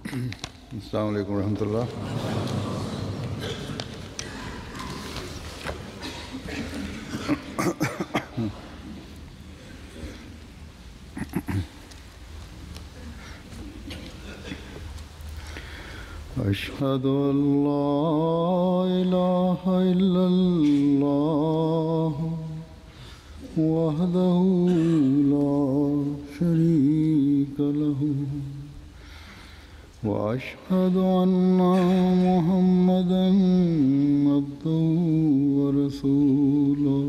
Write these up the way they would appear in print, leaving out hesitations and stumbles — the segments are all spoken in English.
Assalamu alaikum warahmatullah. أشهد أن لا إله إلا الله وحده لا شريك له وأشهد أن محمدا عبده ورسوله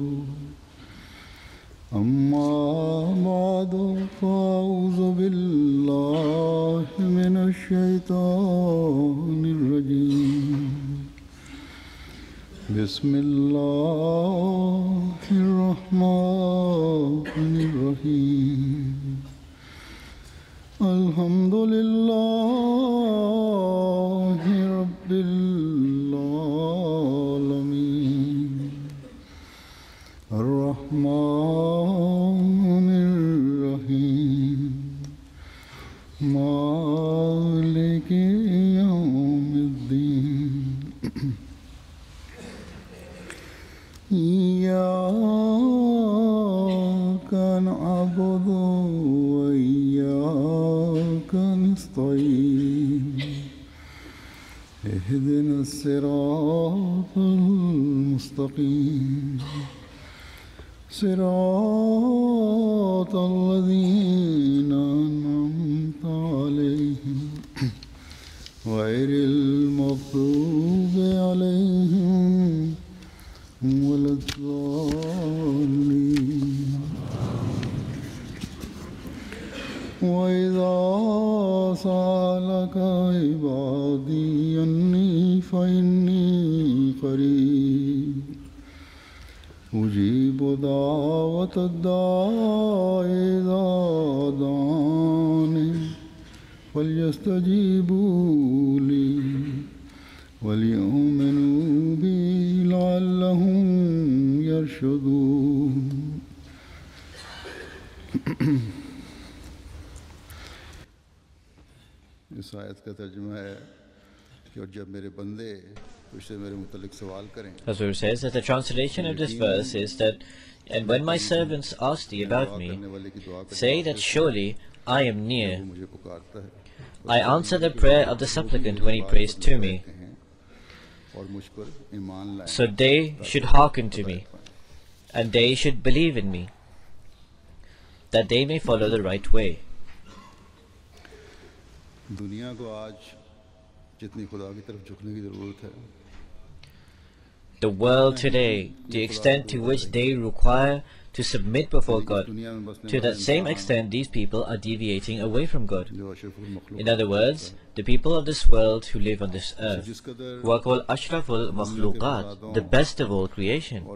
أما بعد فأعوذ بالله من الشيطان الرجيم بسم الله الرحمن الرحيم الحمد لله رب العالمين الرحمن الرحيم مالك يوم الدين إياك نعبد وإياك نستعين اهدنا الصراط المستقيم صراط الذين أنعمت عليهم غير المغضوب عليهم ولا الضالين وإذا سألك عبادي أني فإني قريب أجيب دعوة الداع إذا دعاني فليستجيبوا لي وليؤمنوا بي لعلهم يرشدون इस आयत का तर्जुमा है कि और जब मेरे बंदे मुझसे मेरे मुतल्लिक सवाल करें Hazur says that the translation of this verse is that, and when my servants ask thee about me, say that surely I am near. I answer the prayer of the supplicant when he prays to me. So they should hearken to me, and they should believe in me, that they may follow the right way. दुनिया को आज जितनी खुदा की तरफ झुकने की ज़रूरत है The world today, the extent to which they require to submit before God, to that same extent these people are deviating away from God. In other words, the people of this world who live on this earth, who are called Ashraful Makhluqat, the best of all creation.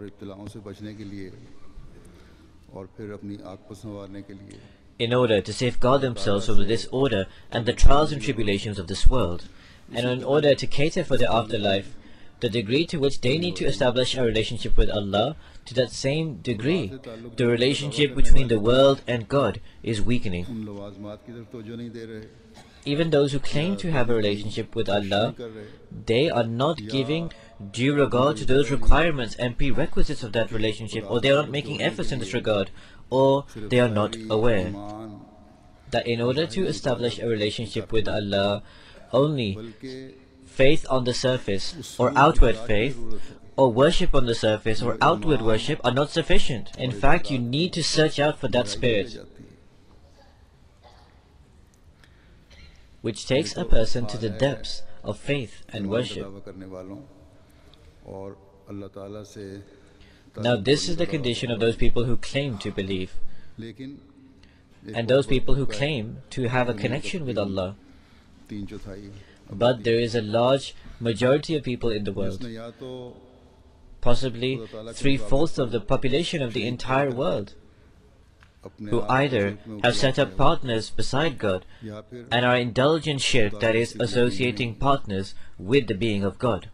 In order to safeguard themselves from the disorder and the trials and tribulations of this world, and in order to cater for their afterlife, the degree to which they need to establish a relationship with Allah, to that same degree, the relationship between the world and God is weakening. Even those who claim to have a relationship with Allah, they are not giving due regard to those requirements and prerequisites of that relationship, or they are not making efforts in this regard, or they are not aware that in order to establish a relationship with Allah, only faith on the surface or outward faith, or worship on the surface or outward worship are not sufficient. In fact, you need to search out for that spirit, which takes a person to the depths of faith and worship. Now this is the condition of those people who claim to believe, and those people who claim to have a connection with Allah. But there is a large majority of people in the world, possibly 3/4 of the population of the entire world, who either have set up partners beside God and are indulged in shirk, that is, associating partners with the being of God,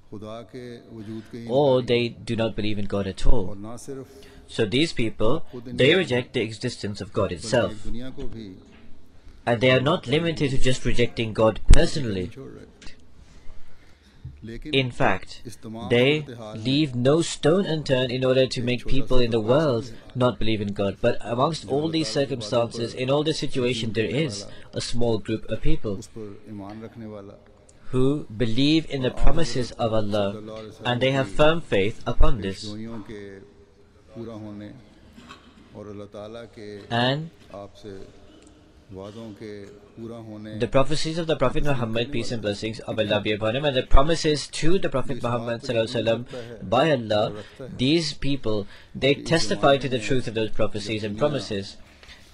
or they do not believe in God at all. So these people, they reject the existence of God itself, and they are not limited to just rejecting God personally. In fact, they leave no stone unturned in order to make people in the world not believe in God. But amongst all these circumstances, in all this situation, there is a small group of people who believe in the promises of Allah, and they have firm faith upon this. And the prophecies of the Prophet Muhammad, peace and blessings of Allah be upon him, and the promises to the Prophet Muhammad by Allah, these people, they testify to the truth of those prophecies and promises.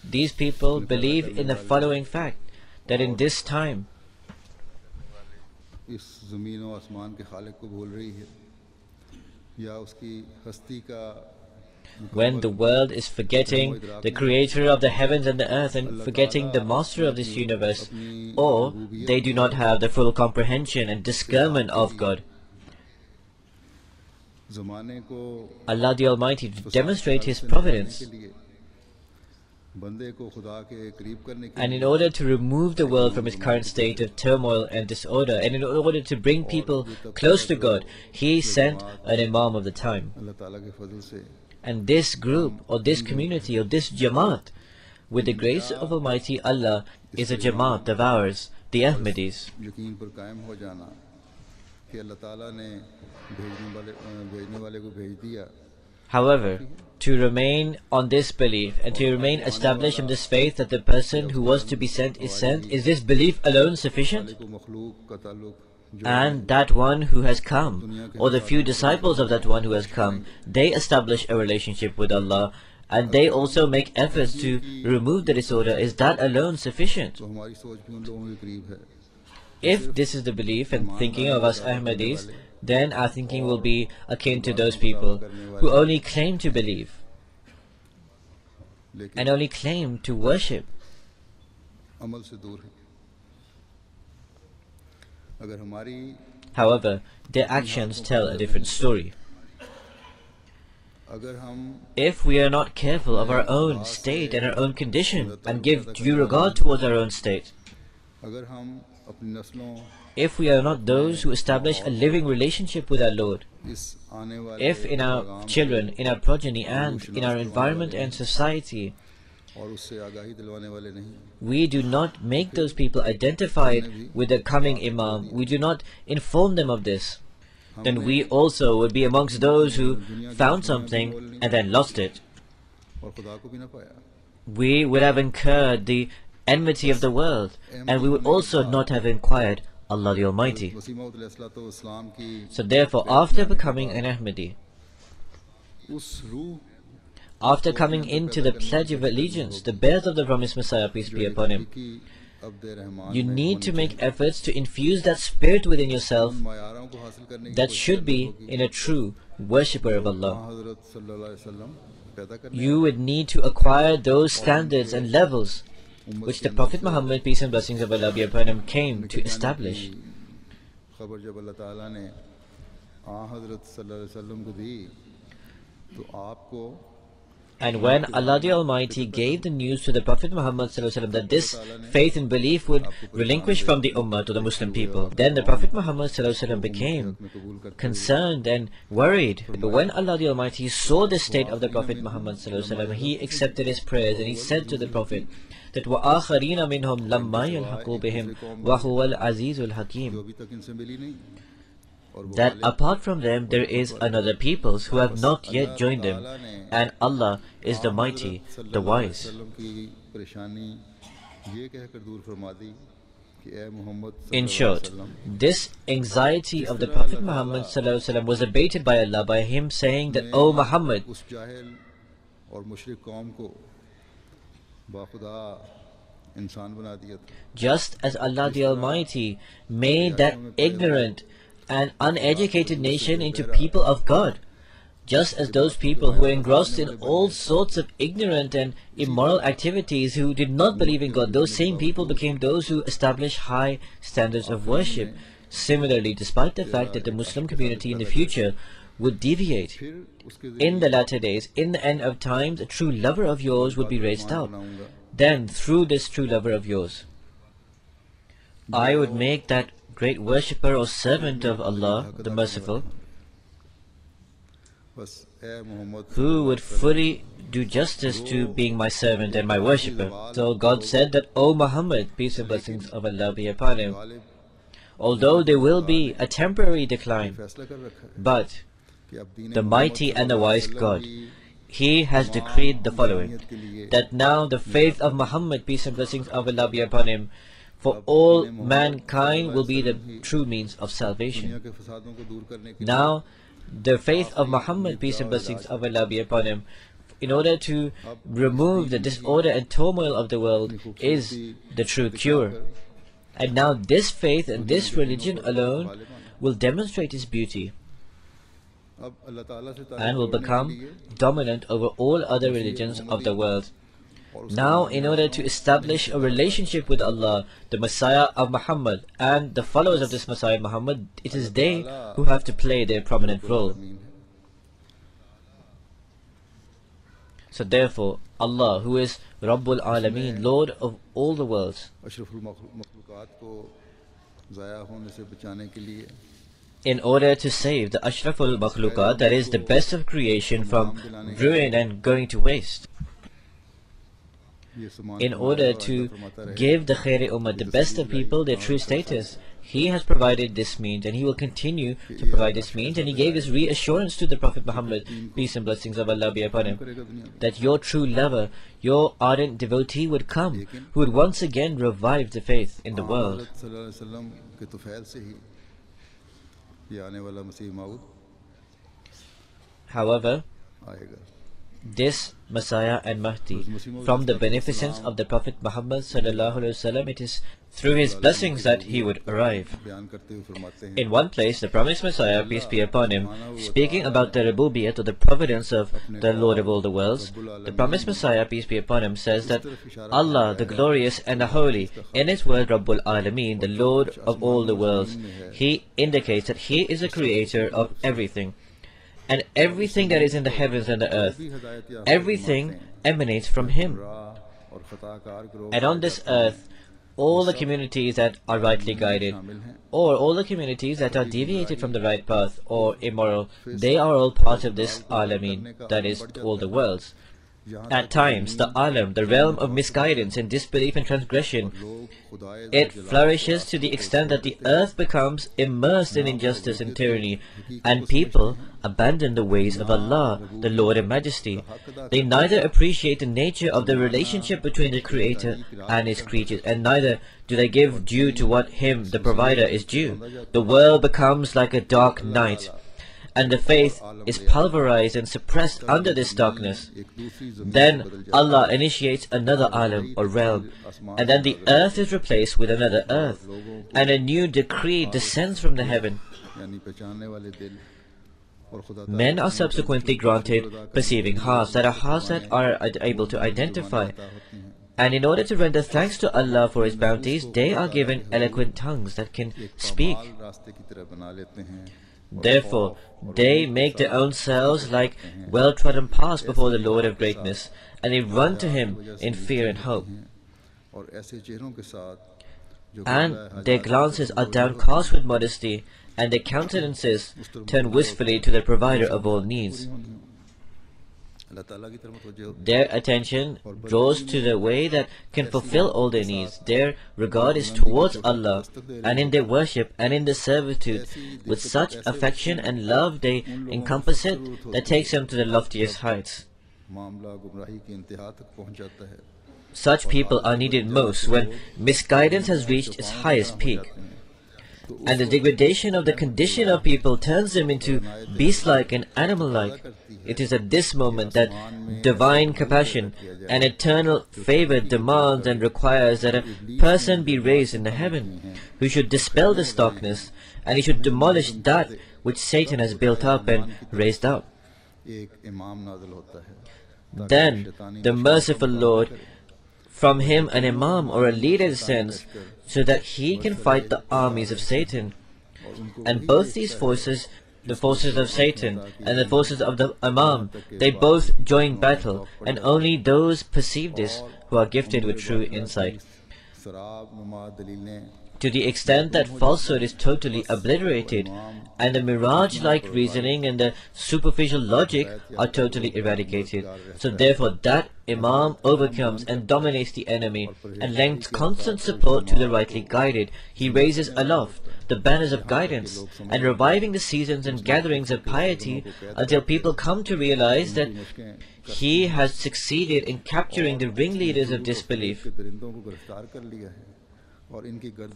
These people believe in the following fact, that in this time, when the world is forgetting the creator of the heavens and the earth and forgetting the master of this universe, or they do not have the full comprehension and discernment of God, Allah the Almighty, to demonstrate His providence, and in order to remove the world from its current state of turmoil and disorder, and in order to bring people close to God, He sent an Imam of the time. And this group, or this community, or this Jamaat, with the grace of Almighty Allah, is a Jamaat of ours, the Ahmadis. However, to remain on this belief and to remain established in this faith that the person who was to be sent, is this belief alone sufficient? And that one who has come, or the few disciples of that one who has come, they establish a relationship with Allah, and they also make efforts to remove the disorder. Is that alone sufficient? If this is the belief and thinking of us Ahmadis, then our thinking will be akin to those people who only claim to believe and only claim to worship. However, their actions tell a different story. If we are not careful of our own state and our own condition and give due regard towards our own state, if we are not those who establish a living relationship with our Lord, if in our children, in our progeny, and in our environment and society, we do not make those people identified with the coming Imam, we do not inform them of this, then we also would be amongst those who found something and then lost it. We would have incurred the enmity of the world, and we would also not have inquired Allah the Almighty. So therefore, after becoming an Ahmadi, after coming into the pledge of allegiance, the birth of the promised Messiah, peace be upon him, you need to make efforts to infuse that spirit within yourself that should be in a true worshipper of Allah. You would need to acquire those standards and levels which the Prophet Muhammad, peace and blessings of Allah be upon him, came to establish. And when Allah the Almighty gave the news to the Prophet Muhammad that this faith and belief would relinquish from the Ummah to the Muslim people, then the Prophet Muhammad became concerned and worried. But when Allah the Almighty saw the state of the Prophet Muhammad, He accepted his prayers and He said to the Prophet that وَآخَرِينَ مِنْهُمْ لَمَّا يَلْحَقُوا بِهِمْ وَهُوَ الْعَزِيزُ الْحَكِيمُ, that apart from them there is another peoples who have not yet joined them, and Allah is the Mighty, the Wise. In short, this anxiety of the Prophet Muhammad was abated by Allah by him saying that, O Muhammad, just as Allah the Almighty made that ignorant and uneducated nation into people of God, just as those people who were engrossed in all sorts of ignorant and immoral activities who did not believe in God, those same people became those who established high standards of worship. Similarly, despite the fact that the Muslim community in the future would deviate, in the latter days, in the end of times, a true lover of yours would be raised up. then through this true lover of yours, I would make that great worshipper or servant of Allah, the Merciful, who would fully do justice to being my servant and my worshipper. So God said that, O Muhammad, peace and blessings of Allah be upon him, although there will be a temporary decline, but the mighty and the wise God, He has decreed the following, that now the faith of Muhammad, peace and blessings of Allah be upon him, for all mankind will be the true means of salvation. Now, the faith of Muhammad, peace and blessings of Allah be upon him, in order to remove the disorder and turmoil of the world, is the true cure. And now this faith and this religion alone will demonstrate its beauty and will become dominant over all other religions of the world. Now, in order to establish a relationship with Allah, the Messiah of Muhammad, and the followers of this Messiah Muhammad, it is they who have to play their prominent role. So therefore, Allah, who is Rabbul Alameen, Lord of all the worlds, in order to save the Ashraful Makhluqat, that is the best of creation, from ruin and going to waste, in order to give the Khairi Ummah, the best of people, their true status, He has provided this means, and He will continue to provide this means. And He gave His reassurance to the Prophet Muhammad, peace and blessings of Allah be upon him, that your true lover, your ardent devotee would come, who would once again revive the faith in the world. However, this Messiah and Mahdi, from the beneficence of the Prophet Muhammad sallallahu alaihi wasallam, it is through his blessings that he would arrive. In one place, the promised Messiah, peace be upon him, speaking about the Rububiyyat, or the providence of the Lord of all the worlds, the promised Messiah, peace be upon him, says that Allah, the glorious and the holy, in his word Rabbul Alameen, the Lord of all the worlds, He indicates that He is the creator of everything. And everything that is in the heavens and the earth, everything emanates from Him. And on this earth, all the communities that are rightly guided, or all the communities that are deviated from the right path or immoral, they are all part of this Alameen, that is, all the worlds. At times, the Alam, the realm of misguidance and disbelief and transgression, it flourishes to the extent that the earth becomes immersed in injustice and tyranny, and people abandon the ways of Allah, the Lord of Majesty. They neither appreciate the nature of the relationship between the Creator and His creatures, and neither do they give due to what Him, the Provider, is due. The world becomes like a dark night, and the faith is pulverized and suppressed under this darkness. Then Allah initiates another alam or realm, and then the earth is replaced with another earth, and a new decree descends from the heaven. Men are subsequently granted perceiving hearts, that are able to identify. And in order to render thanks to Allah for His bounties, they are given eloquent tongues that can speak. Therefore, they make their own selves like well-trodden paths before the Lord of greatness, and they run to Him in fear and hope. And their glances are downcast with modesty, and their countenances turn wistfully to the Provider of all needs. Their attention draws to the way that can fulfill all their needs. Their regard is towards Allah, and in their worship and in their servitude, with such affection and love they encompass it, that takes them to the loftiest heights. Such people are needed most when misguidance has reached its highest peak, and the degradation of the condition of people turns them into beast-like and animal-like. It is at this moment that divine compassion and eternal favor demands and requires that a person be raised in the heaven, who should dispel this darkness, and he should demolish that which Satan has built up and raised up. Then the merciful Lord, from him an imam or a leader descends, so that he can fight the armies of Satan. And both these forces the forces of Satan and the forces of the Imam, they both join battle, and only those perceive this who are gifted with true insight. To the extent that falsehood is totally obliterated, and the mirage-like reasoning and the superficial logic are totally eradicated. So therefore that Imam overcomes and dominates the enemy, and lends constant support to the rightly guided. He raises aloft the banners of guidance, and reviving the seasons and gatherings of piety until people come to realize that he has succeeded in capturing the ringleaders of disbelief,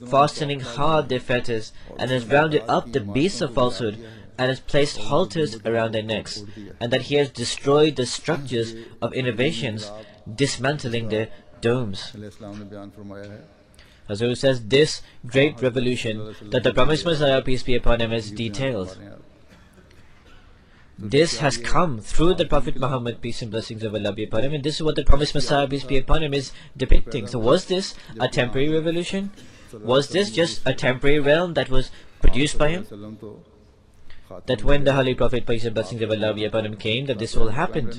fastening hard their fetters, and has rounded up the beasts of falsehood, and has placed halters around their necks, and that he has destroyed the structures of innovations, dismantling their domes. Hazur says, this great revolution that the promised Messiah, peace be upon him, has detailed, this has come through the Prophet Muhammad, peace and blessings of Allah be upon him, and this is what the promised Messiah, peace be upon him, is depicting. So was this a temporary revolution? Was this just a temporary realm that was produced by him? That when the Holy Prophet, peace and blessings of Allah be upon him, came, that this all happened.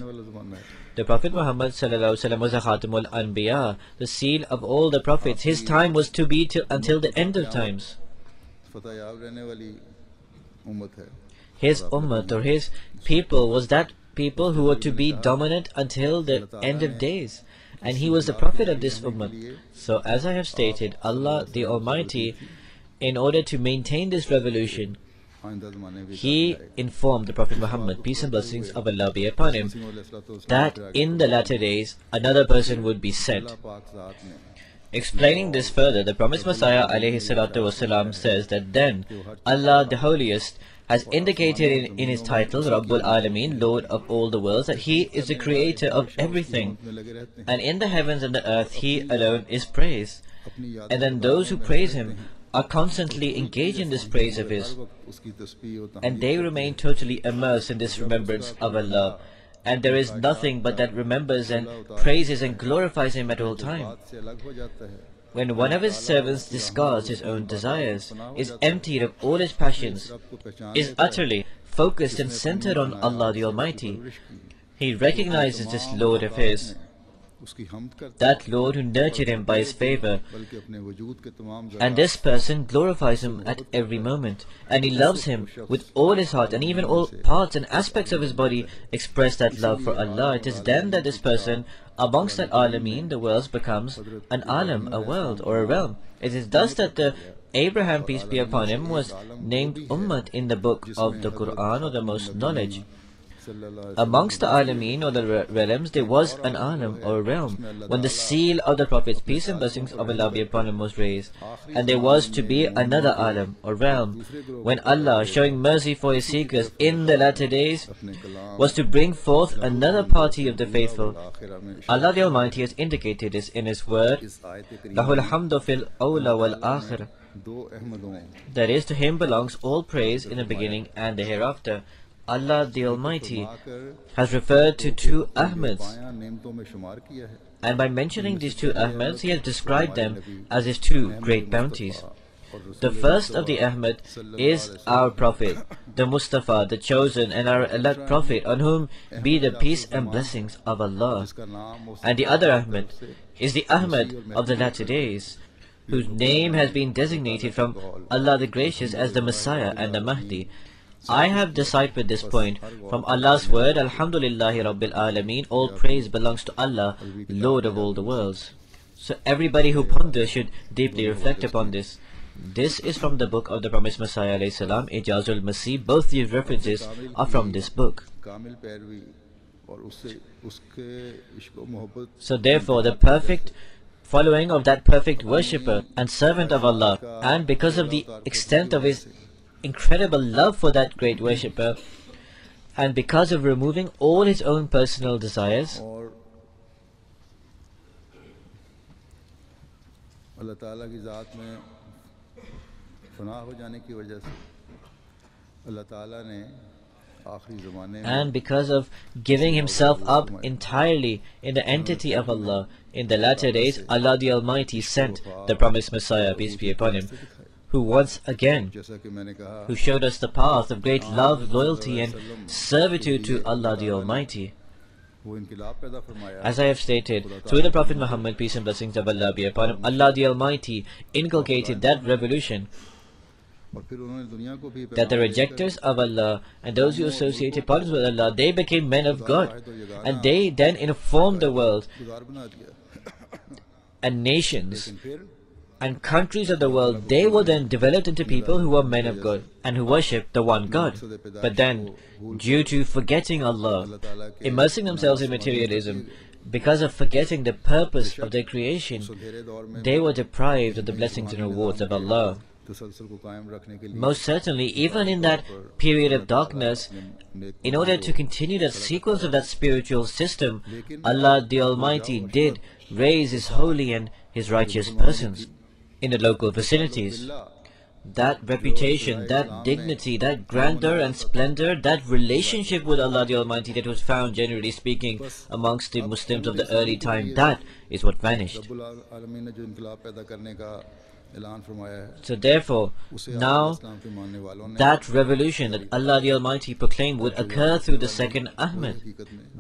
The Prophet Muhammad ﷺ was a Khatamul Anbiya, the seal of all the prophets. His time was to be until the end of times. His ummah, or his people, was that people who were to be dominant until the end of days, and he was the prophet of this ummah. So as I have stated, Allah the Almighty, in order to maintain this revolution, he informed the Prophet Muhammad, peace and blessings of Allah be upon him, that in the latter days another person would be sent. Explaining this further, the promised Messiah ﷺ says that then Allah the Holiest has indicated in his title, Rabbul Alameen, Lord of all the worlds, that he is the creator of everything, and in the heavens and the earth he alone is praised. And then those who praise him are constantly engaged in this praise of his, and they remain totally immersed in this remembrance of Allah, and there is nothing but that remembers and praises and glorifies him at all time. When one of his servants discards his own desires, is emptied of all his passions, is utterly focused and centered on Allah the Almighty, he recognizes this Lord of his, that Lord who nurtured him by his favor, and this person glorifies him at every moment, and he loves him with all his heart, and even all parts and aspects of his body express that love for Allah. It is then that this person amongst that Alameen, the worlds, becomes an Alam, a world or a realm. It is thus that the Abraham, peace be upon him, was named Ummat in the book of the Quran, or the most knowledge. Amongst the Alameen, or the realms, there was an Alam or a realm when the seal of the Prophet's peace and blessings of Allah be upon him was raised, and there was to be another Alam or realm when Allah, showing mercy for his seekers in the latter days, was to bring forth another party of the faithful. Allah the Almighty has indicated this in his word, Lahul hamdu fil awla wal akhir, that is, to him belongs all praise in the beginning and the hereafter. Allah the Almighty has referred to two Ahmads, and by mentioning these two Ahmads, he has described them as his two great bounties. The first of the Ahmad is our Prophet, the Mustafa, the chosen and our elect Prophet, on whom be the peace and blessings of Allah. And the other Ahmad is the Ahmad of the latter days, whose name has been designated from Allah the Gracious as the Messiah and the Mahdi. I have deciphered this point from Allah's word, Alhamdulillahi Rabbil Alameen, all praise belongs to Allah, Lord of all the worlds. So everybody who ponders should deeply reflect upon this. This is from the book of the promised Messiah alayhi salam, Ijazul Masih. Both these references are from this book. So therefore the perfect following of that perfect worshipper and servant of Allah, and because of the extent of his incredible love for that great worshipper, and because of removing all his own personal desires, and because of giving himself up entirely in the entity of Allah, in the latter days Allah the Almighty sent the promised Messiah, peace be upon him, who once again, जैसा कि मैंने कहा, who showed us the path of great love, loyalty and servitude to Allah the Almighty. वो इनकलाब पैदा फरमाया, As I have stated, through the Prophet Muhammad, peace and blessings of Allah be upon him, Allah the Almighty inculcated that revolution और फिर उन्होंने दुनिया को भी that the rejectors of Allah and those who associated partners with Allah, they became men of God, and they then informed the world खुदार बना दिया। and nations लेकिन फिर and countries of the world, they were then developed into people who were men of God and who worshipped the one God. But then, due to forgetting Allah, immersing themselves in materialism, because of forgetting the purpose of their creation, they were deprived of the blessings and rewards of Allah. तसलसल को कायम रखने के लिए Most certainly, even in that period of darkness, in order to continue that sequence of that spiritual system, Allah the Almighty did raise His holy and His righteous persons in the local vicinities. That reputation, that dignity, that grandeur and splendor, that relationship with Allah the Almighty that was found, generally speaking, amongst the Muslims of the early time, that is what vanished. रब्बुल आलमीन ने जो इनकलाब पैदा करने का ऐलान फरमाया है, So therefore, उसे now इस्लाम के मानने वालों ने that revolution that Allah the Almighty proclaimed would occur through the second Ahmad,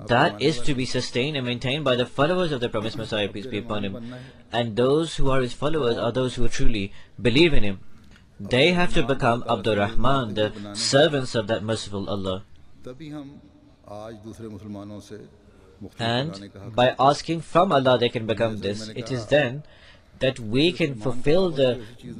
that is to be sustained and maintained by the followers of the promised Messiah, peace be upon him. And those who are his followers are those who truly believe in him. They have to become Abdur Rahman, the servants of that merciful Allah. तभी हम आज दूसरे मुसलमानों से मुख्तलिफ And बनाने का हक by asking from Allah they can become this. It is then that we can fulfill the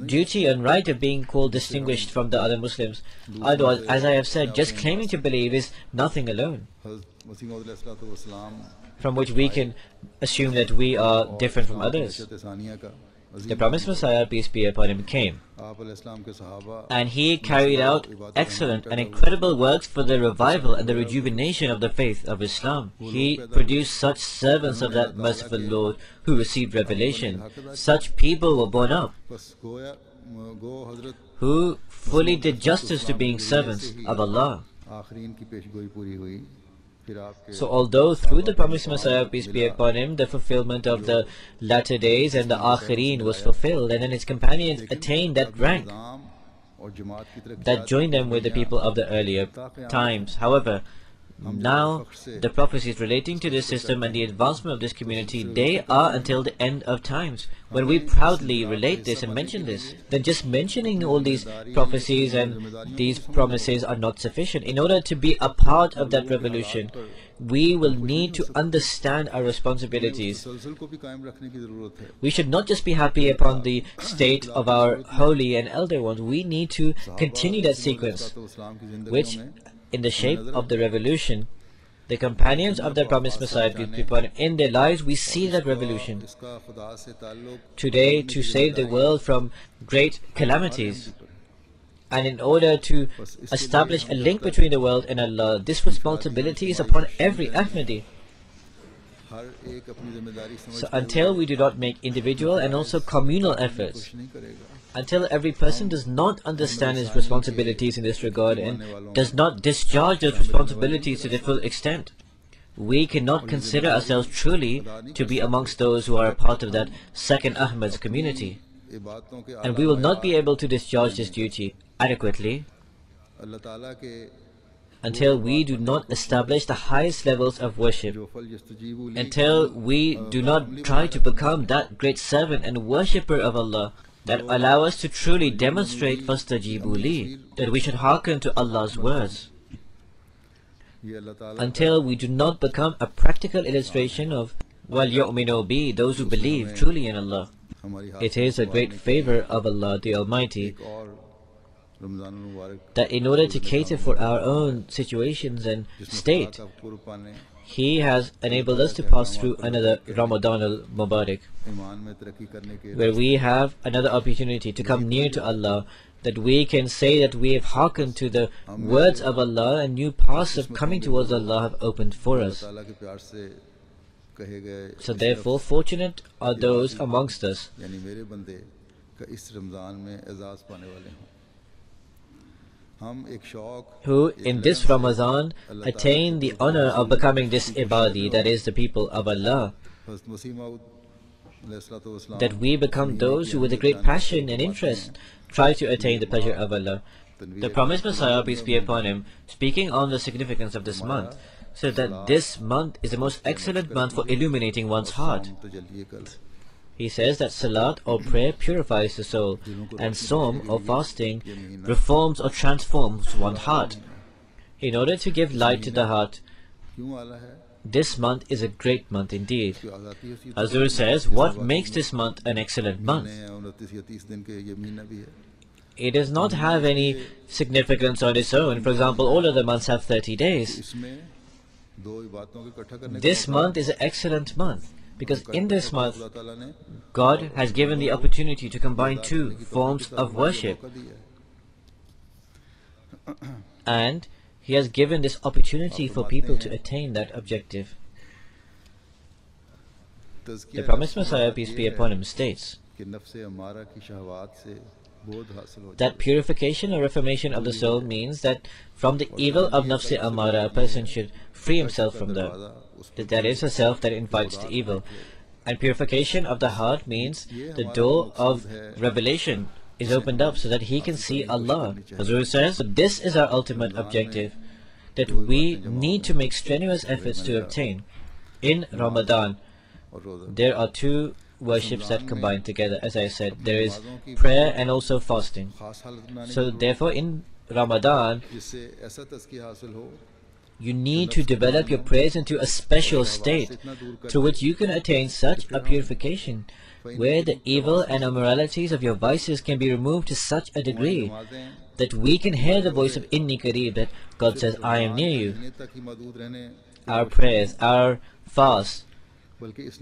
duty and right of being called distinguished from the other Muslims. Otherwise, as I have said, just claiming to believe is nothing alone, हज़रत मसीह मौऊद अलैहिस्सलाम from which we can assume that we are different from others. हज़रत सानिया का The promised Messiah, peace be upon him, came, आप अलैहिस्सलाम के सहाबा and he carried out excellent and incredible works for the revival and the rejuvenation of the faith of Islam. He produced such servants of that merciful Lord who received revelation. Such people were born up बस गो हज़रत who fully did justice to being servants of Allah. आखरीन की पेशगोई पूरी हुई, फिर आपके So although through the promised Messiah, peace be upon him, the fulfillment of the latter days and the Akhirin was fulfilled, and then his companions attained that rank निज़ाम और जमात की तरफ that joined them with the people of the earlier times. However, now the prophecies relating to this system and the advancement of this community, they are until the end of times. When we proudly relate this and mention this, then just mentioning all these prophecies and these promises are not sufficient. In order to be a part of that revolution, we will need to understand our responsibilities. तसलसल को भी कायम रखने की ज़रूरत है। We should not just be happy upon the state of our holy and elder ones. We need to continue that sequence, तो इस्लाम की ज़िंदगियों which, में in the shape of the revolution, the companions of the promised Messiah, peace be upon him, in their lives we see that revolution. इसका खुदा से ताल्लुक Today, to save the world from great calamities, and in order to establish a link between the world and Allah, this responsibility is upon every Ahmadi. हर एक अपनी जिम्मेदारी समझ So until we do not make individual and also communal efforts, नहीं करेगा, until every person does not understand his responsibilities in this regard and does not discharge those responsibilities to the full extent, we cannot consider ourselves truly to be amongst those who are a part of that second Ahmad's community. इबादतों के And we will not be able to discharge this duty adequately अल्लाह ताला के until we do not establish the highest levels of worship, जो फल यस्तजीबु ली until we do not try to become that great servant and worshipper of Allah that allow us to truly demonstrate fastajibu li, that we should hearken to Allah's words, ये अल्लाह ताला until we do not become a practical illustration of wal yu'minu bi, those who believe truly in Allah. हमारी हाथ It is a great favor of Allah the Almighty एक और रमजान मुबारक that in order to cater for our own situations and state, का पूर्व पाने, He has enabled us to pass through another Ramadan al-Mubarak, ईमान में तरक्की करने के where we have another opportunity to come near to Allah, that we can say that we have hearkened to the words of Allah and new paths of coming towards Allah have opened for Allah us. ताला के प्यार से कहे गए So therefore, fortunate are those amongst us यानी मेरे बंदे का इस रमजान में एजाज पाने वाले हों। हम एक शौक who in this Ramadan attain the honor of becoming this ibadi, that is the people of Allah. हज़रत मसीह मौऊद that we become those who with a great passion and interest try to attain the pleasure of Allah. The promised Messiah, peace be upon him, speaking on the significance of this month, said that this month is the most excellent month for illuminating one's heart. He says that salat or prayer purifies the soul, and Sawm or fasting reforms or transforms one's heart. In order to give light to the heart, this month is a great month indeed. Hazur says, what makes this month an excellent month? It does not have any significance on its own. For example, all other months have 30 days. This month is an excellent month because in this month, God has given the opportunity to combine two forms of worship. And He has given this opportunity for people to attain that objective. The promised Messiah, peace be upon him, states that purification or reformation of the soul means that from the evil of Nafs-e Amara, a person should free himself from that is a self that invites the evil. And purification of the heart means the door of revelation is opened up so that he can see Allah. Hazur says, this is our ultimate objective that we need to make strenuous efforts to obtain. In Ramadan, there are two worships that combine together. As I said, there is prayer and also fasting. So therefore in Ramadan, you need to develop your prayers into a special state through which you can attain such a purification where the evil and immoralities of your vices can be removed to such a degree that we can hear the voice of Inni Qareeb, that God says, I am near you. Our prayers, our fast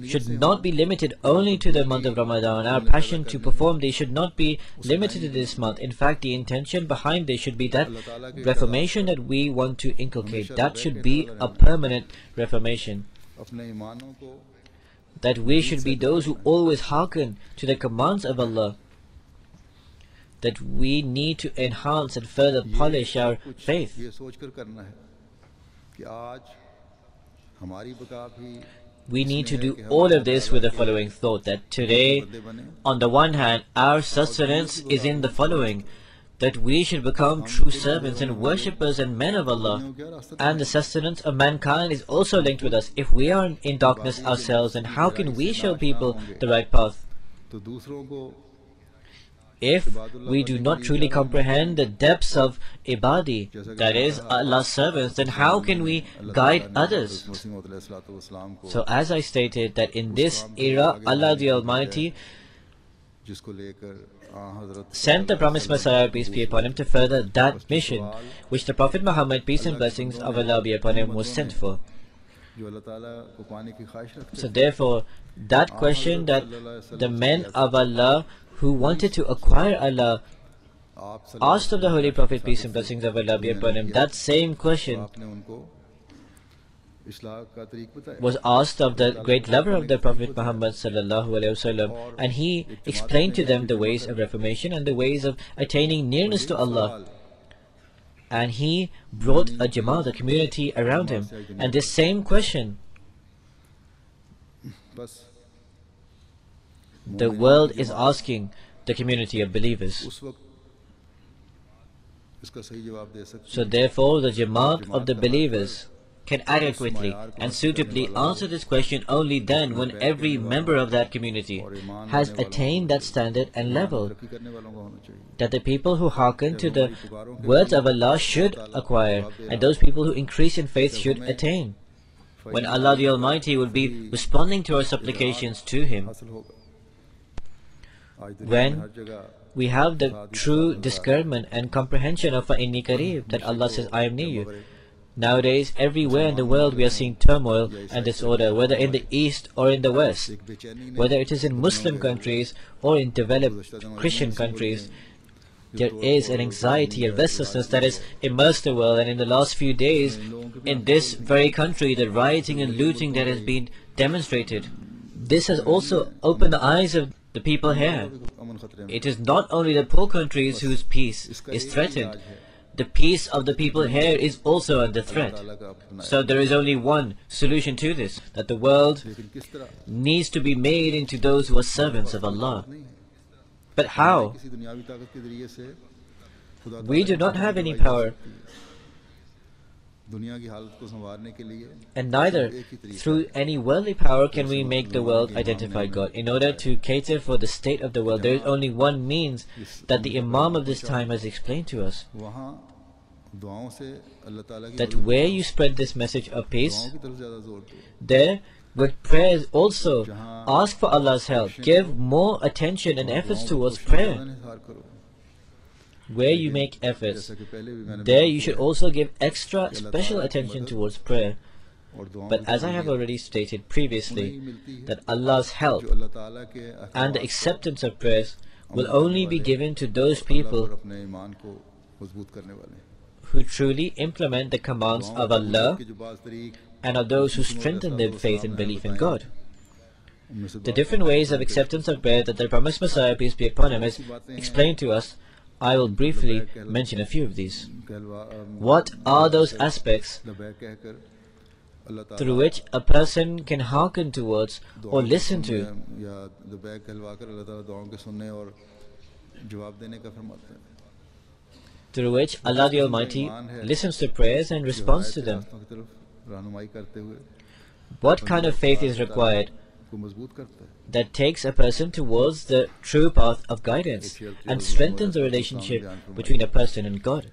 should not be limited only to the month of Ramadan. Our passion to perform these should not be limited to this month. In fact, the intention behind this should be that reformation that we want to inculcate. That should be a permanent reformation. That we should be those who always hearken to the commands of Allah. That we need to enhance and further polish our faith. We need to do all of this with the following thought, that today, on the one hand, our sustenance is in the following, that we should become true servants and worshippers and men of Allah. And the sustenance of mankind is also linked with us. If we are in darkness ourselves, then how can we show people the right path? If we do not truly comprehend the depths of ibadi, that is Allah's servants, then how can we guide others? So as I stated, that in this era, Allah the Almighty sent the promised Messiah, peace be upon him, to further that mission which the Prophet Muhammad, peace and blessings of Allah be upon him, was sent for. So therefore, that question that the men of Allah who wanted to acquire Allah asked of the Holy Prophet, peace and blessings of Allah be upon him, that same question was asked of the great lover of the Prophet Muhammad sallallahu alaihi wasallam, and he explained to them the ways of reformation and the ways of attaining nearness to Allah. And he brought a Jama'at, a community around him, and this same question the world is asking the community of believers. So therefore the Jamaat of the believers can adequately and suitably answer this question only then when every member of that community has attained that standard and level that the people who hearken to the words of Allah should acquire, and those people who increase in faith should attain. When Allah the Almighty will be responding to our supplications to Him, when we have the true discernment and comprehension of Inni Qareeb, that Allah says, I am near you. Nowadays, everywhere in the world we are seeing turmoil and disorder, whether in the East or in the West, whether it is in Muslim countries or in developed Christian countries. There is an anxiety and restlessness that has immersed the world, and in the last few days, in this very country, the rioting and looting that has been demonstrated, this has also opened the eyes of the people here. It is not only the poor countries whose peace is threatened. the peace of the people here is also under threat. So there is only one solution to this, that the world needs to be made into those who are servants of Allah. But how? We do not have any power, and neither through any worldly power can we make the world identify God. In order to cater for the state of the world, there is only one means that the Imam of this time has explained to us, that where you spread this message of peace, there with prayers also ask for Allah's help. Give more attention and efforts towards prayer. Where you make efforts, there you should also give extra special attention towards prayer. But as I have already stated previously, that Allah's help and the acceptance of prayers will only be given to those people who truly implement the commands of Allah and are those who strengthen their faith and belief in God. The different ways of acceptance of prayer that the promised Messiah, peace be upon him, has explained to us, I will briefly mention a few of these. What are those aspects through which a person can hearken towards or listen to? Through which Allah the Almighty listens to prayers and responds to them. What kind of faith is required that takes a person towards the true path of guidance and strengthens the relationship between a person and God?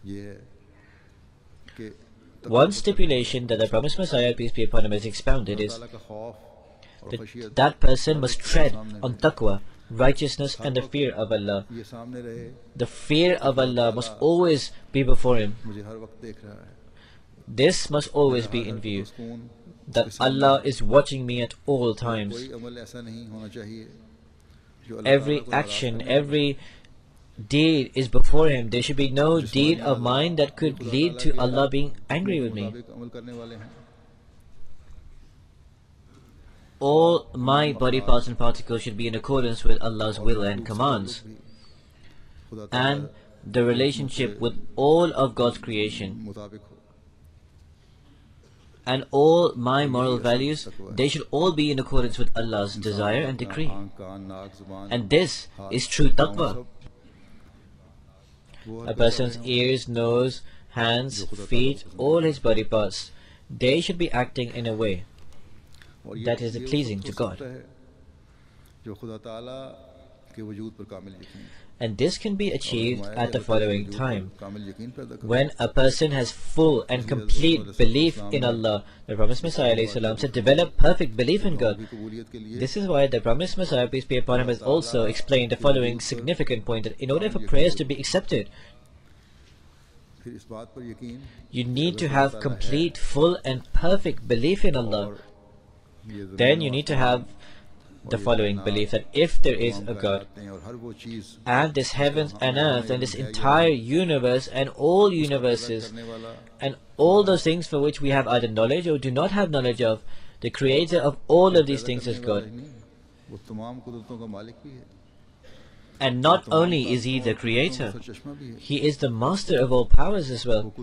One stipulation that the promised Messiah, peace be upon him, has expounded is that that person must tread on taqwa, righteousness and the fear of Allah. The fear of Allah must always be before him. This must always be in view, that Allah is watching me at all times. Every action, every deed is before him. There should be no deed of mine that could lead to Allah being angry with me. All my body parts and particles should be in accordance with Allah's will and commands, and the relationship with all of God's creation. And all my moral values, they should all be in accordance with Allah's desire and decree. And this is true taqwa. A person's ears, nose, hands, feet, all his body parts, they should be acting in a way that is pleasing to God. And this can be achieved at the following time. When a person has full and complete belief in Allah, the promised Messiah ﷺ said, develop perfect belief in God. This is why the promised Messiah, peace be upon him, has also explained the following significant point, that in order for prayers to be accepted, you need to have complete, full and perfect belief in Allah. Then you need to have the following belief, that if there is a God, and this heavens and earth and this entire universe and all universes and all those things for which we have either knowledge or do not have knowledge of, the creator of all of these things is God. And not only is he the creator, he is the master of all powers as well.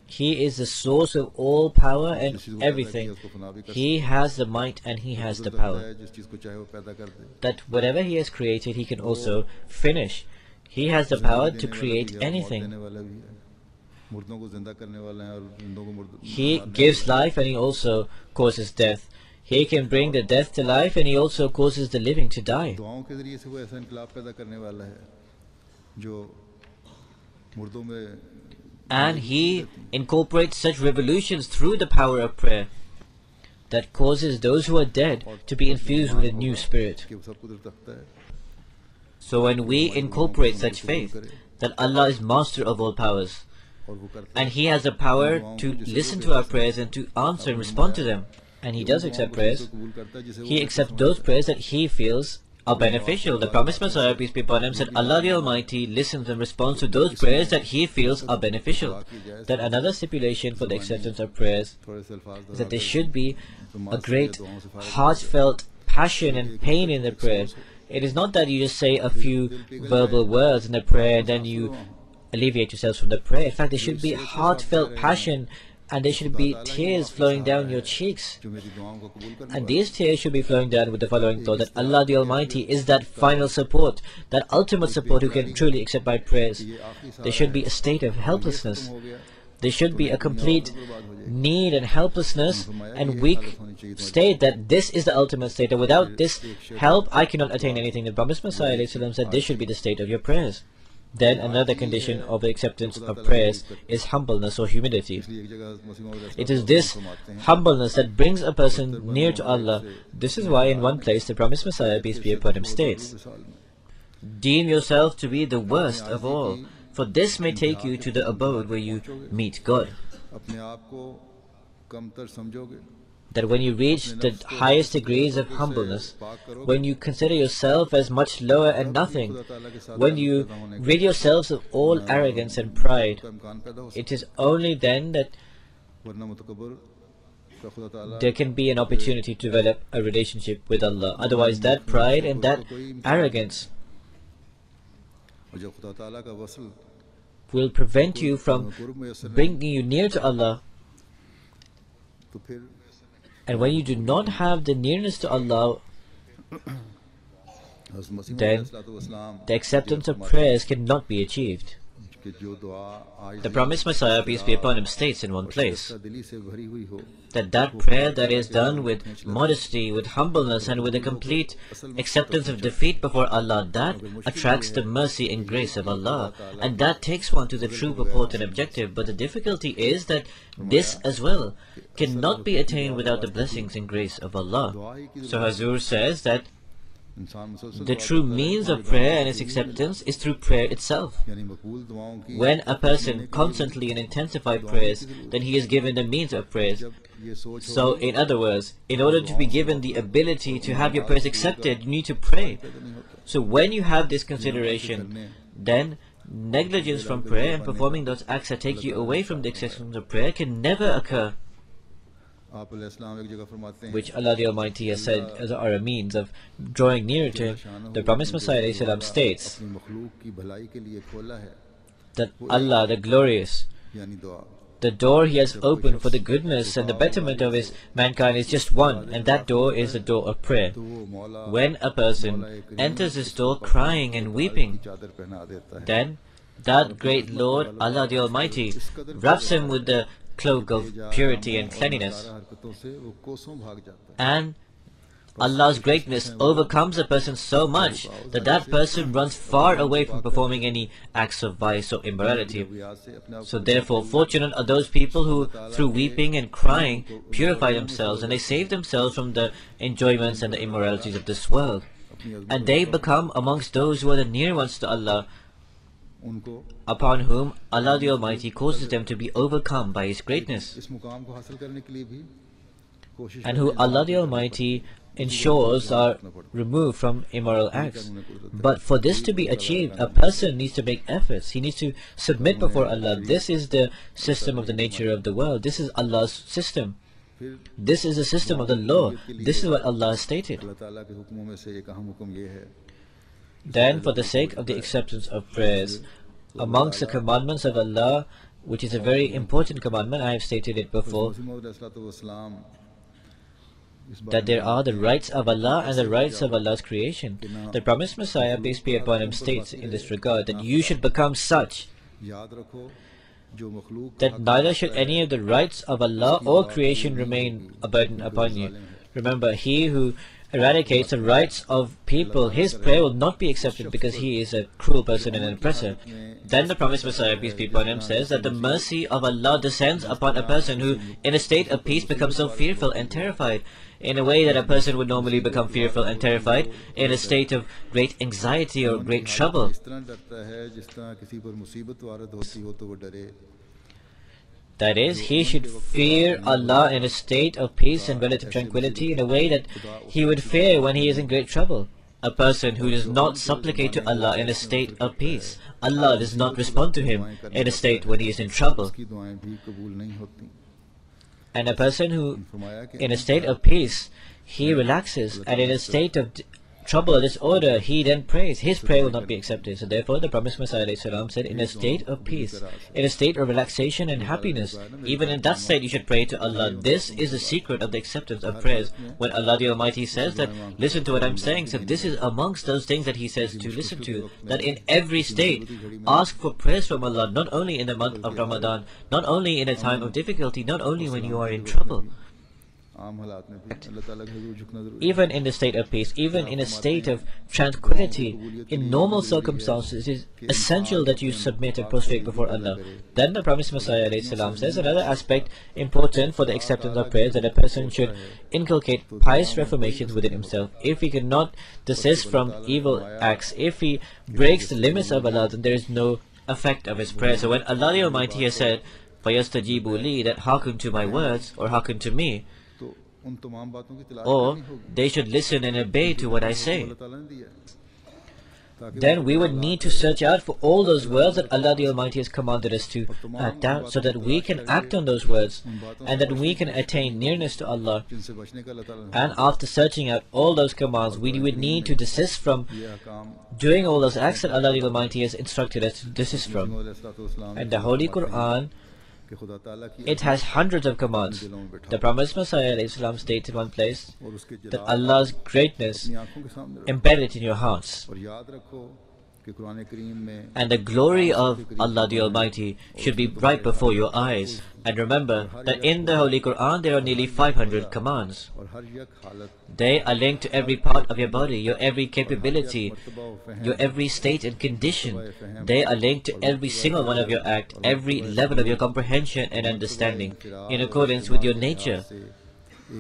He is the source of all power and everything. He has the might and he has the power. That whatever he has created, he can also finish. He has the power to create anything. He gives life and he also causes death. He can bring the death to life and he also causes the living to die. And he incorporates such revolutions through the power of prayer that causes those who are dead to be infused with a new spirit. So when we incorporate such faith that Allah is master of all powers and he has the power to listen to our prayers and to answer and respond to them, and he does accept prayers, he accepts those prayers that he feels are beneficial. The promised Messiah, peace be upon him, said Allah the Almighty listens and responds to those prayers that he feels are beneficial. That another stipulation for the acceptance of prayers is that there should be a great heartfelt passion and pain in the prayer. It is not that you just say a few verbal words in the prayer and then you alleviate yourselves from the prayer. In fact, there should be heartfelt passion, and there should be tears flowing down your cheeks. And these tears should be flowing down with the following thought, that Allah the Almighty is that final support, that ultimate support who can truly accept my prayers. There should be a state of helplessness. There should be a complete need and helplessness and weak state, that this is the ultimate state, and without this help I cannot attain anything. The promised Messiah said this should be the state of your prayers. Then another condition of the acceptance of prayers is humbleness or humility. It is this humbleness that brings a person near to Allah. This is why in one place the promised Messiah, peace be upon him, states, "Deem yourself to be the worst of all, for this may take you to the abode where you meet God." That when you reach the highest degrees of humbleness, when you consider yourself as much lower and nothing, when you rid yourselves of all arrogance and pride, it is only then that there can be an opportunity to develop a relationship with Allah. Otherwise, that pride and that arrogance will prevent you from bringing you near to Allah. And when you do not have the nearness to Allah, then the acceptance of prayers cannot be achieved. The promised Messiah, peace be upon him, states in one place that prayer that is done with modesty, with humbleness, and with a complete acceptance of defeat before Allah, that attracts the mercy and grace of Allah, and that takes one to the true purport and objective. But the difficulty is that this as well cannot be attained without the blessings and grace of Allah. So Hazur says that the true means of prayer and its acceptance is through prayer itself. When a person constantly and intensify prayers, then he is given the means of prayers. So in other words, in order to be given the ability to have your prayers accepted, you need to pray. So when you have this consideration, then negligence from prayer and performing those acts that take you away from the acceptance of prayer can never occur, which Allah the Almighty has said as are a means of drawing nearer to Him. The promised Messiah states that Allah, the Glorious, the door He has opened for the goodness and the betterment of His mankind is just one, and that door is the door of prayer. When a person enters this door crying and weeping, then that great Lord, Allah the Almighty, wraps him with the cloak of purity and cleanliness, and Allah's greatness overcomes a person so much that that person runs far away from performing any acts of vice or immorality. So therefore, fortunate are those people who, through weeping and crying, purify themselves, and they save themselves from the enjoyments and the immoralities of this world, and they become amongst those who are the near ones to Allah, upon whom Allah the Almighty causes them to be overcome by His greatness, and who Allah the Almighty ensures are removed from immoral acts. But for this to be achieved, a person needs to make efforts. He needs to submit before Allah. This is the system of the nature of the world. This is Allah's system. This is the system of the law. This is what Allah has stated. Then, for the sake of the acceptance of prayers, amongst the commandments of Allah, which is a very important commandment, I have stated it before, that there are the rights of Allah and the rights of Allah's creation. The promised Messiah, peace be upon him, states in this regard that you should become such that neither should any of the rights of Allah or creation remain a burden upon you. Remember, he who eradicates the rights of people, his prayer will not be accepted because he is a cruel person and an oppressor. Then the promised Messiah, peace be upon him, says that the mercy of Allah descends upon a person who, in a state of peace, becomes so fearful and terrified, in a way that a person would normally become fearful and terrified in a state of great anxiety or great trouble. That is, he should fear Allah in a state of peace and relative tranquility in a way that he would fear when he is in great trouble. A person who does not supplicate to Allah in a state of peace, Allah does not respond to him in a state when he is in trouble. And a person who, in a state of peace, he relaxes, and in a state of trouble or disorder, he then prays. His prayer will not be accepted. So therefore, the Promised Messiah ﷺ said, in a state of peace, in a state of relaxation and happiness, even in that state you should pray to Allah. This is the secret of the acceptance of prayers. When Allah the Almighty says that, listen to what I'm saying, so this is amongst those things that He says to listen to, that in every state, ask for prayers from Allah, not only in the month of Ramadan, not only in a time of difficulty, not only when you are in trouble. Even in the state of peace, even in a state of tranquility, in normal circumstances, it is essential that you submit and prostrate before Allah. Then the Promised Messiah ﷺ says another aspect important for the acceptance of prayers, that a person should inculcate pious reformations within himself. If he cannot desist from evil acts, if he breaks the limits of Allah, then there is no effect of his prayer. So when Allah the Almighty has said, فَيَسْتَجِيبُ لِي, that hearken to my words, or hearken to me, or they should listen and obey to what I say, then we would need to search out for all those words that Allah the Almighty has commanded us to act out, so that we can act on those words and that we can attain nearness to Allah. And after searching out all those commands, we would need to desist from doing all those acts that Allah the Almighty has instructed us to desist from. And the Holy Quran, it has hundreds of commands. The Promised Messiah ﷺ stated in one place that Allah's greatness embedded in your hearts, and the glory of Allah the Almighty should be right before your eyes. And remember that in the Holy Quran there are nearly 500 commands. They are linked to every part of your body, your every capability, your every state and condition. They are linked to every single one of your act, every level of your comprehension and understanding, in accordance with your nature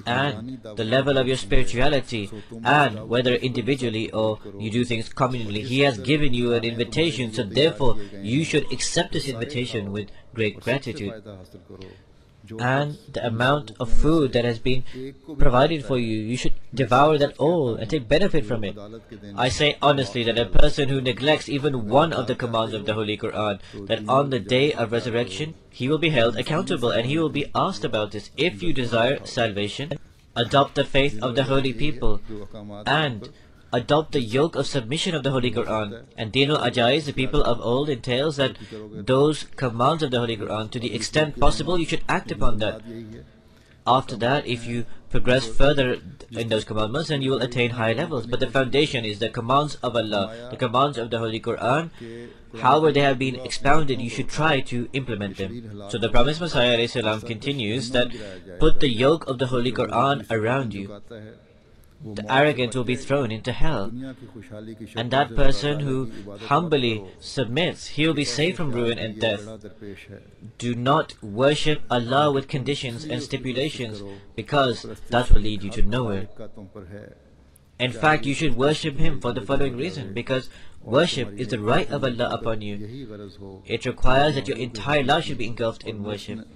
and the level of your spirituality, and whether individually or you do things communally. He has given you an invitation, so therefore you should accept this invitation with great gratitude. And the amount of food that has been provided for you, you should devour that all and take benefit from it. I say honestly that a person who neglects even one of the commands of the Holy Quran, that on the day of resurrection he will be held accountable and he will be asked about this. If you desire salvation, adopt the faith of the holy people and adopt the yoke of submission of the Holy Quran. And Dinul Ajais, the people of old, entails that those commands of the Holy Quran, to the extent possible, you should act upon that. After that, if you progress further in those commandments, then you will attain higher levels. But the foundation is the commands of Allah, the commands of the Holy Quran. However they have been expounded, you should try to implement them. So the Promised Messiah ﷺ continues that, put the yoke of the Holy Quran around you. The arrogant will be thrown into hell, and that person who humbly submits, he will be saved from ruin and death. Do not worship Allah with conditions and stipulations, because that will lead you to nowhere. In fact, you should worship Him for the following reason, because worship is the right of Allah upon you. It requires that your entire life should be engulfed in worship.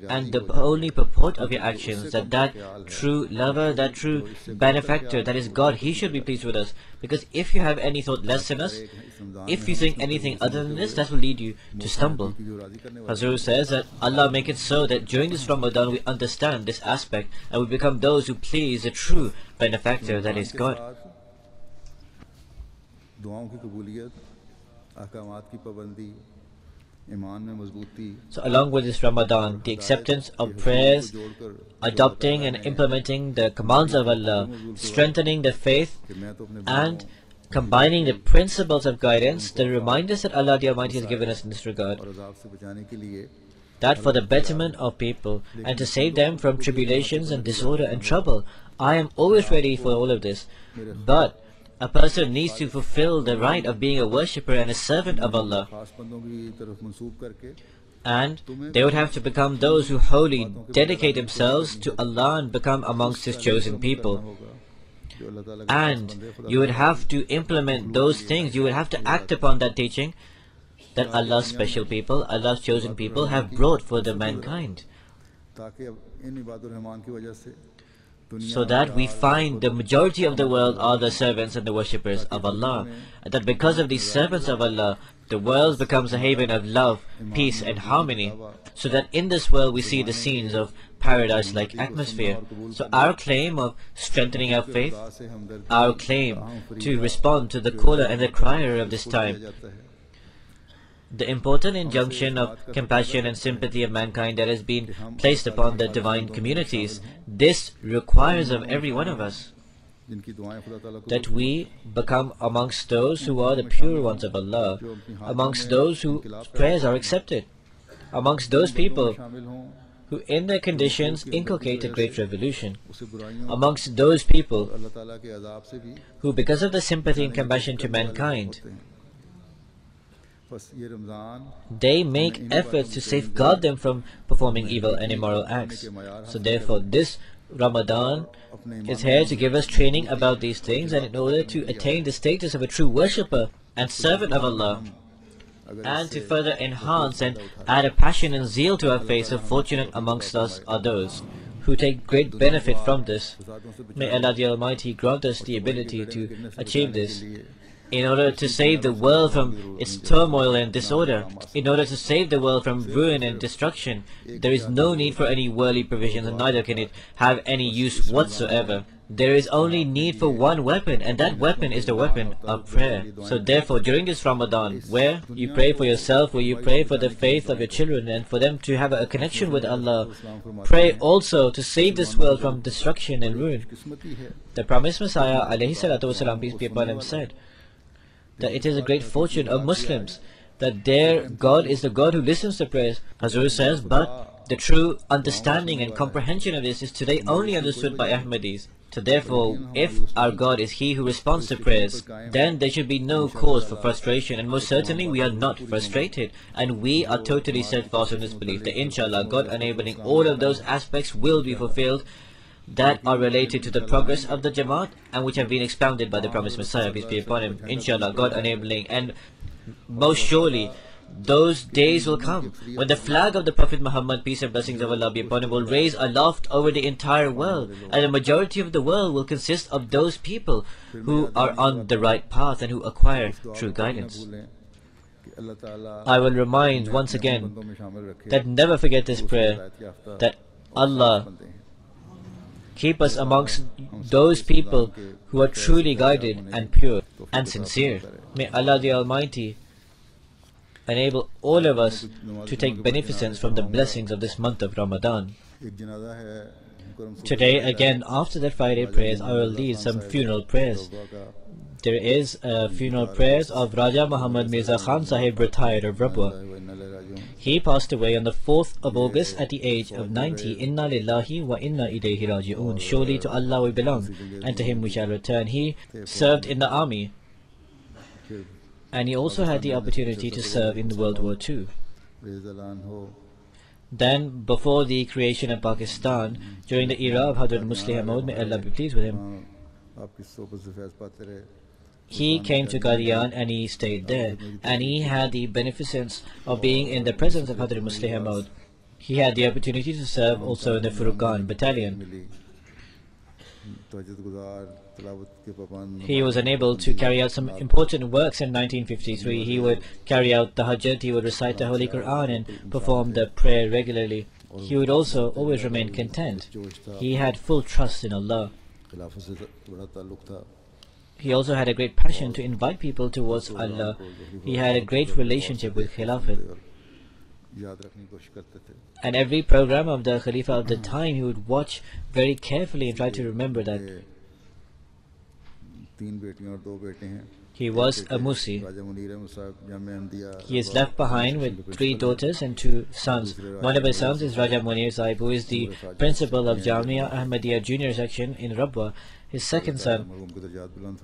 And the only purport of your actions, that true lover, that true benefactor, that is God, He should be pleased with us. Because if you have any thought less than us, if you think anything other than this, that will lead you to stumble. Hazur says that Allah make it so that during this Ramadan we understand this aspect and we become those who please the true benefactor, that is God. So along with this Ramadan, the acceptance of prayers, adopting and implementing the commands of Allah, strengthening the faith, and combining the principles of guidance, the reminders that Allah the Almighty has given us in this regard, that for the betterment of people and to save them from tribulations and disorder and trouble. I am always ready for all of this, but a person needs to fulfill the right of being a worshipper and a servant of Allah, and they would have to become those who wholly dedicate themselves to Allah and become amongst His chosen people. And you would have to implement those things, you would have to act upon that teaching that Allah's special people, Allah's chosen people have brought for the mankind, so that we find the majority of the world are the servants and the worshippers of Allah, and that because of these servants of Allah, the world becomes a haven of love, peace and harmony, so that in this world we see the scenes of paradise-like atmosphere. So our claim of strengthening our faith, our claim to respond to the caller and the crier of this time, the important injunction of compassion and sympathy of mankind that has been placed upon the divine communities, this requires of every one of us that we become amongst those who are the pure ones of Allah, amongst those whose prayers are accepted, amongst those people who in their conditions inculcate a great revolution, amongst those people who because of the sympathy and compassion to mankind, they make efforts to safeguard them from performing evil and immoral acts. So therefore this Ramadan is here to give us training about these things, and in order to attain the status of a true worshipper and servant of Allah, and to further enhance and add a passion and zeal to our faith, so fortunate amongst us are those who take great benefit from this. May Allah the Almighty grant us the ability to achieve this, in order to save the world from its turmoil and disorder, in order to save the world from ruin and destruction. There is no need for any worldly provisions, and neither can it have any use whatsoever. There is only need for one weapon, and that weapon is the weapon of prayer. So therefore, during this Ramadan, where you pray for yourself, where you pray for the faith of your children and for them to have a connection with Allah, pray also to save this world from destruction and ruin. The promised Messiah, alayhi salatu wasalam, peace be upon him, said that it is a great fortune of Muslims that their God is the God who listens to prayers. Hazur says, but the true understanding and comprehension of this is today only understood by Ahmadis. So therefore, if our God is He who responds to prayers, then there should be no cause for frustration, and most certainly we are not frustrated, and we are totally steadfast in this belief that inshallah, God enabling, all of those aspects will be fulfilled that are related to the progress of the Jamaat and which have been expounded by the promised Messiah, peace be upon him, inshallah, God enabling. And most surely those days will come when the flag of the Prophet Muhammad, peace and blessings of Allah be upon him, will raise aloft over the entire world, and the majority of the world will consist of those people who are on the right path and who acquire true guidance. I will remind once again that never forget this prayer, that Allah keep us amongst those people who are truly guided and pure and sincere. May Allah the Almighty enable all of us to take beneficence from the blessings of this month of Ramadan. Today, again, after the Friday prayers, I will lead some funeral prayers. There is funeral prayers of Raja Muhammad Mirza Khan Sahib, retired of Rabwa. He passed away on the 4th of August at the age of 90. Inna lillahi wa inna ilayhi raji'un. Surely to Allah we belong, and to Him we shall return. He served in the army, and he also had the opportunity to serve in World War II. Then, before the creation of Pakistan, during the era of Hazrat Muslih Maud, may Allah be pleased with him, he came to Qadian and he stayed there, and he had the beneficence of being in the presence of Hazrat Muslih Maud. He had the opportunity to serve also in the Furqan battalion. He was unable to carry out some important works in 1953. He would carry out the Hajjat, he would recite the Holy Quran and perform the prayer regularly. He would also always remain content. He had full trust in Allah. He also had a great passion to invite people towards Allah. He had a great relationship with Khilafat. And every program of the Khalifa of the time, he would watch very carefully and try to remember that. He was a Musi. He is left behind with 3 daughters and 2 sons. One of his sons is Raja Munir Sahib, who is the principal of Jamia Ahmadiyya Junior Section in Rabwa. His second son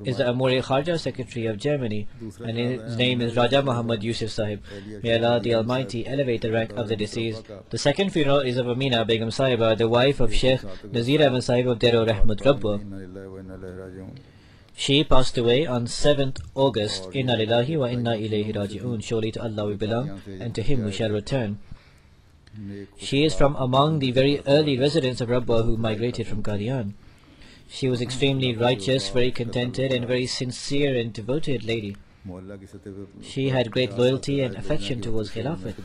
is the Amur-e-Kharja Secretary of Germany, and his name is Raja Muhammad Yusuf Sahib. May Allah the Almighty elevate the rank of the deceased. The second funeral is of Amina Begum Sahiba, the wife of Sheikh Nazir Ahmed Sahib of Dero Rahmat Rabwa. She passed away on 7th August. Inna lillahi wa inna ilayhi raji'un. Surely to Allah we belong, and to Him we shall return. She is from among the very early residents of Rabwa who migrated from Qadian. She was extremely righteous, very contented, and very sincere and devoted lady. She had great loyalty and affection towards Khilafat.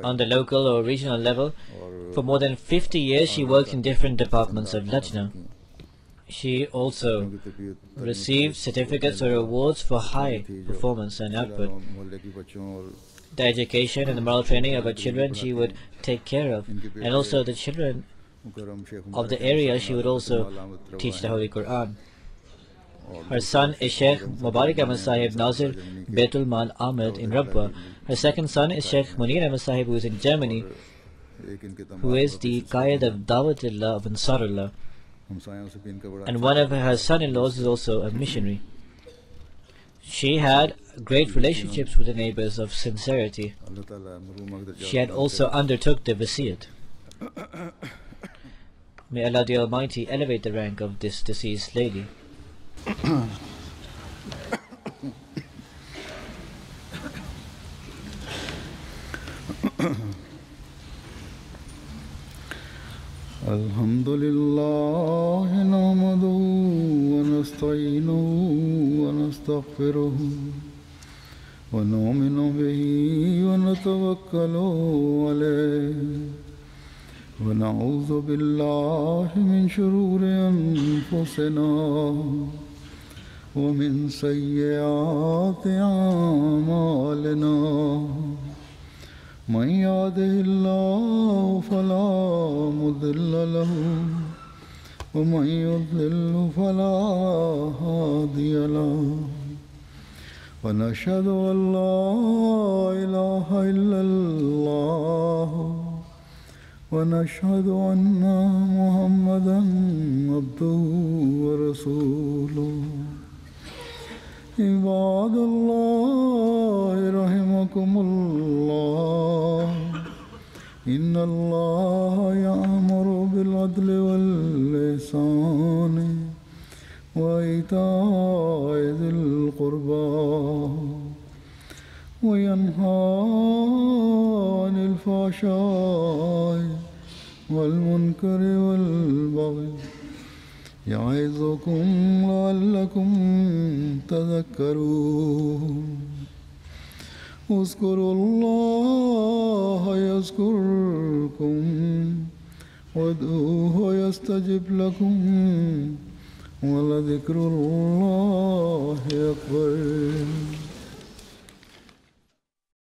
On the local or regional level, for more than 50 years she worked in different departments of Lajna. She also received certificates or awards for high performance and output. The education and the moral training of her children she would take care of, and also the children of the area she would also teach the Holy Quran. Her son is Sheikh Mubarak Ahmad Sahib Nazir Baitul Mal Ahmed in Rabwa. Her second son is Sheikh Munir Ahmad Sahib, who is in Germany, who is the Qaid of Dawatullah of Ansarullah. And one of her son-in-laws is also a missionary. She had great relationships with the neighbors of sincerity. She had also undertook the Wasiyat. May Allah the Almighty elevate the rank of this deceased lady. Alhamdulillah nahmaduhu wa nasta'inuhu wa nastaghfiruhu wa nu'minu bihi wa natawakkalu alayhi wa na'udhu billahi min shururi anfusina ومن سيئات أعمالنا من يهده الله فلا مضل له ومن يضلل فلا هادي له ونشهد أن لا إله إلا الله ونشهد أن محمدا عبده ورسوله عباد الله رحمكم الله إن الله يأمر بالعدل والإحسان وإيتاء ذي القربى وينهى عن الفحشاء والمنكر والبغي يعظكم لعلكم تذكرون اذكروا الله يذكركم وادعوه يستجب لكم ولذكر الله أكبر